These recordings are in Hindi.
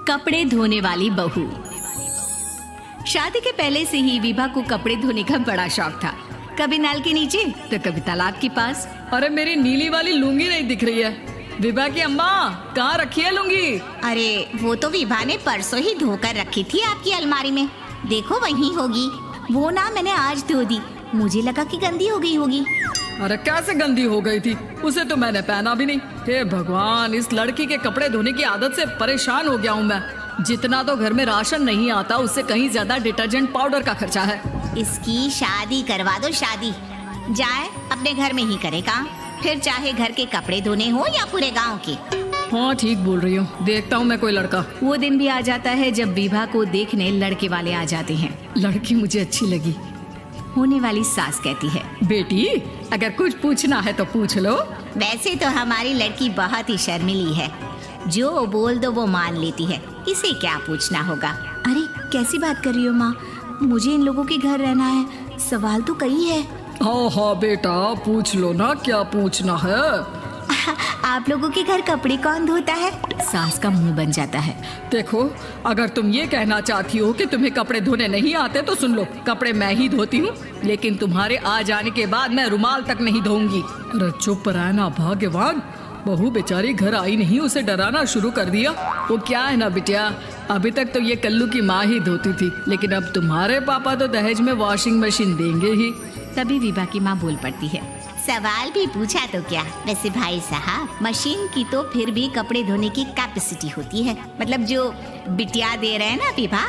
कपड़े धोने वाली बहू। शादी के पहले से ही विभा को कपड़े धोने का बड़ा शौक था। कभी नल के नीचे तो कभी तालाब के पास। अरे मेरी नीली वाली लुंगी नहीं दिख रही है। विभा की अम्मा कहाँ रखी है लुंगी? अरे वो तो विभा ने परसों ही धोकर रखी थी आपकी अलमारी में, देखो वहीं होगी। वो ना मैंने आज धो दी, मुझे लगा कि गंदी हो गई होगी। अरे कैसे गंदी हो गई थी? उसे तो मैंने पहना भी नहीं। हे भगवान, इस लड़की के कपड़े धोने की आदत से परेशान हो गया हूँ मैं। जितना तो घर में राशन नहीं आता उससे कहीं ज्यादा डिटर्जेंट पाउडर का खर्चा है। इसकी शादी करवा दो, शादी जाए अपने घर में ही करे काम, फिर चाहे घर के कपड़े धोने हो या पूरे गांव के। हाँ ठीक बोल रही हूँ, देखता हूँ मैं कोई लड़का। वो दिन भी आ जाता है जब विभा को देखने लड़के वाले आ जाते हैं। लड़की मुझे अच्छी लगी। होने वाली सास कहती है, बेटी अगर कुछ पूछना है तो पूछ लो। वैसे तो हमारी लड़की बहुत ही शर्मीली है, जो बोल दो वो मान लेती है, इसे क्या पूछना होगा। अरे कैसी बात कर रही हो माँ, मुझे इन लोगों के घर रहना है, सवाल तो कई है। हाँ हाँ बेटा पूछ लो ना, क्या पूछना है। आप लोगों के घर कपड़े कौन धोता है? सास का मुंह बन जाता है। देखो अगर तुम ये कहना चाहती हो कि तुम्हें कपड़े धोने नहीं आते तो सुन लो, कपड़े मैं ही धोती हूँ, लेकिन तुम्हारे आ जाने के बाद मैं रुमाल तक नहीं धोऊंगी। अरे चुप रहना भाग्यवान, बहू बेचारी घर आई नहीं, उसे डराना शुरू कर दिया। वो क्या है ना बिटिया, अभी तक तो ये कल्लू की माँ ही धोती थी, लेकिन अब तुम्हारे पापा तो दहेज में वॉशिंग मशीन देंगे ही। तभी विभा की माँ बोल पड़ती है, सवाल भी पूछा तो क्या। वैसे भाई साहब, मशीन की तो फिर भी कपड़े धोने की कैपेसिटी होती है, मतलब जो बिटिया दे रहे हैं ना विभा,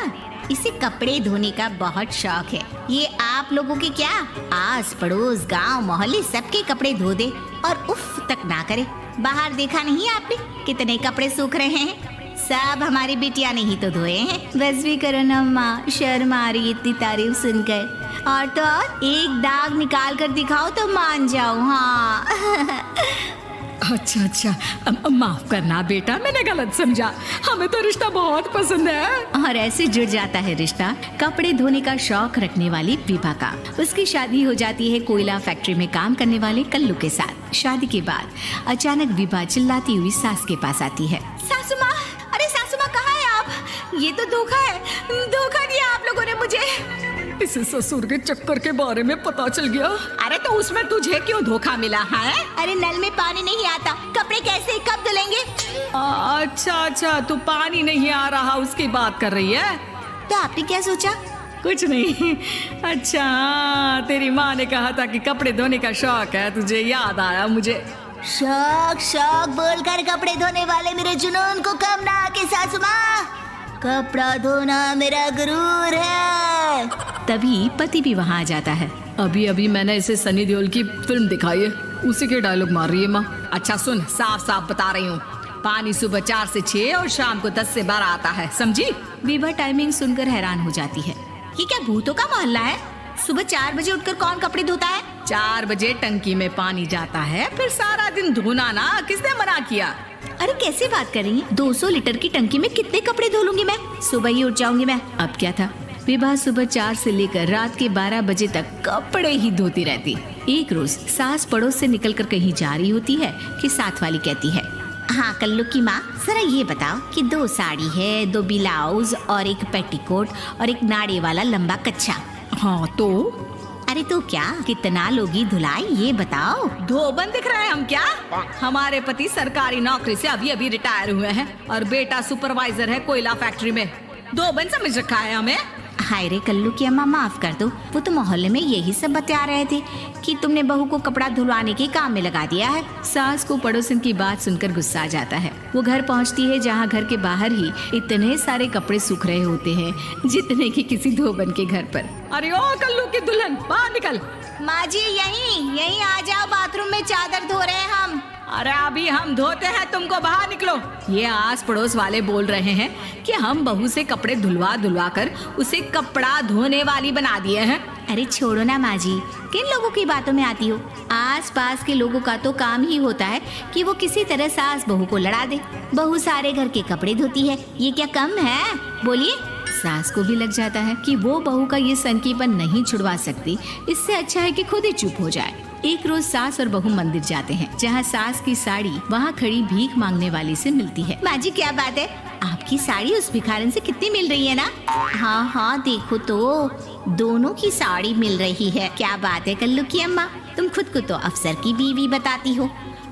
इसे कपड़े धोने का बहुत शौक है। ये आप लोगों के क्या आस पड़ोस गांव मोहल्ले सबके कपड़े धो दे और उफ तक ना करे। बाहर देखा नहीं आपने कितने कपड़े सूख रहे हैं, सब हमारी बिटिया ने ही तो धोए हैं। बस भी करो ना माँ, शर्म आ रही इतनी तारीफ सुनकर। और तो और एक दाग निकाल कर दिखाओ तो मान जाओ। हाँ अच्छा माफ करना बेटा, मैंने गलत समझा, हमें तो रिश्ता बहुत पसंद है। और ऐसे जुड़ जाता है रिश्ता कपड़े धोने का शौक रखने वाली विभा का। उसकी शादी हो जाती है कोयला फैक्ट्री में काम करने वाले कल्लू के साथ। शादी के बाद अचानक विभा चिल्लाती हुई सास के पास आती है। सासू माँ, अरे सासू माँ कहाँ है आप? ये तो धोखा है, धोखा दिया आप लोगों ने मुझे। इसे ससुर के चक्कर के बारे में पता चल गया। अरे तो उसमें तुझे क्यों धोखा मिला है? अरे नल में पानी नहीं आता, कपड़े कैसे कब धुलेंगे? अच्छा तू पानी नहीं आ रहा उसकी बात कर रही है। तो आपने क्या सोचा? कुछ नहीं। अच्छा तेरी माँ ने कहा था कि कपड़े धोने का शौक है, तुझे याद आया मुझे। शौक शौक बोलकर कपड़े धोने वाले मेरे जुनून को कम ना आके सासू माँ, कपड़ा धोना मेरा गुरूर है। तभी पति भी वहाँ आ जाता है। अभी मैंने इसे सनी देओल की फिल्म दिखाई है, उसी के डायलॉग मार रही है माँ। अच्छा सुन, साफ साफ बता रही हूँ, पानी सुबह 4 से 6 और शाम को 10 से 12 आता है, समझी? विभा टाइमिंग सुनकर हैरान हो जाती है। ये क्या भूतों का मोहल्ला है? सुबह 4 बजे उठकर कौन कपड़े धोता है? 4 बजे टंकी में पानी जाता है, फिर सारा दिन धोना ना, किसने मना किया? अरे कैसे बात कर रही है, 200 लीटर की टंकी में कितने कपड़े धो लूंगी मैं, सुबह ही उठ जाऊंगी मैं। अब क्या था, विभा सुबह 4 से लेकर रात के 12 बजे तक कपड़े ही धोती रहती। एक रोज सास पड़ोस से निकलकर कहीं जा रही होती है कि साथ वाली कहती है, हाँ कल्लू की माँ, जरा ये बताओ कि 2 साड़ी है, 2 ब्लाउज और एक पेटीकोट और एक नाड़े वाला लंबा कच्छा। हाँ तो? अरे तो क्या, कितना लोगी धुलाई ये बताओ। धोबन दिख रहा है हम क्या? हमारे पति सरकारी नौकरी से अभी रिटायर हुए हैं और बेटा सुपरवाइजर है कोयला फैक्ट्री में। धोबन समझ रखा है हमें? हाय रे कल्लू की अम्मा, माफ कर दो, वो तो मोहल्ले में यही सब बता रहे थे कि तुमने बहू को कपड़ा धुलवाने के काम में लगा दिया है। सास को पड़ोसन की बात सुनकर गुस्सा आ जाता है। वो घर पहुंचती है जहां घर के बाहर ही इतने सारे कपड़े सूख रहे होते हैं जितने कि किसी धोबन के घर पर। अरे ओ कल्लू की दुल्हन, बाहर निकल। माँ जी यहीं आ जाओ, बाथरूम में चादर धो रहे हैं हम। अरे अभी हम धोते हैं, तुमको बाहर निकलो। ये आस पड़ोस वाले बोल रहे हैं कि हम बहू से कपड़े धुलवा कर उसे कपड़ा धोने वाली बना दिए हैं। अरे छोड़ो ना माँ जी, किन लोगों की बातों में आती हो। आस पास के लोगों का तो काम ही होता है कि वो किसी तरह सास बहू को लड़ा दे। बहू सारे घर के कपड़े धोती है, ये क्या कम है? बोलिए। सास को भी लग जाता है कि वो बहू का ये सनकीपन नहीं छुड़वा सकती, इससे अच्छा है कि खुद ही चुप हो जाए। एक रोज सास और बहू मंदिर जाते हैं, जहाँ सास की साड़ी वहाँ खड़ी भीख मांगने वाली से मिलती है। माँ जी क्या बात है? आपकी आपकी साड़ी उस भिखारन से कितनी मिल रही है ना? हाँ हाँ देखो तो, दोनों की साड़ी मिल रही है। क्या बात है कल्लू की अम्मा, तुम खुद को तो अफसर की बीवी बताती हो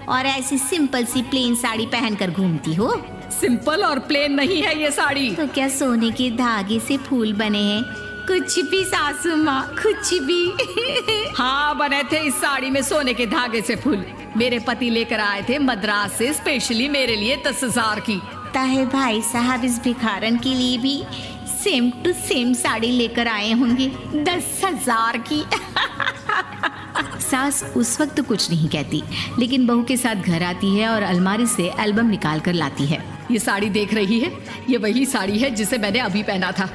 और ऐसी सिंपल सी प्लेन साड़ी पहनकर घूमती हो। सिंपल और प्लेन नहीं है ये साड़ी। तो क्या सोने के धागे से फूल बने हैं? कुछ भी सासू माँ, कुछ भी। हाँ बने थे इस साड़ी में सोने के धागे से फूल। मेरे पति लेकर आए थे मद्रास से स्पेशली मेरे लिए 10,000 की। ताहे भाई साहब इस भिखारन के लिए भी सेम टू सेम साड़ी लेकर आए होंगे 10,000 की। सास उस वक्त तो कुछ नहीं कहती, लेकिन बहू के साथ घर आती है और अलमारी से एल्बम निकाल कर लाती है। ये साड़ी देख रही है, ये वही साड़ी है जिसे मैंने अभी पहना था।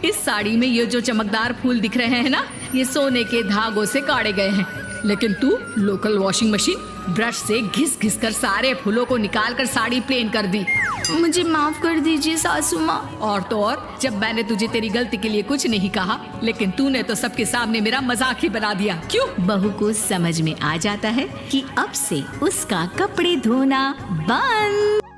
इस साड़ी में ये जो चमकदार फूल दिख रहे हैं ना, ये सोने के धागों से काटे गए हैं। लेकिन तू लोकल वॉशिंग मशीन ब्रश से घिस घिस कर सारे फूलों को निकाल कर साड़ी प्लेन कर दी। मुझे माफ कर दीजिए सासू माँ। और तो और, जब मैंने तुझे तेरी गलती के लिए कुछ नहीं कहा, लेकिन तूने तो सबके सामने मेरा मजाक ही बना दिया। क्यों? बहू को समझ में आ जाता है कि अब से उसका कपड़े धोना बंद।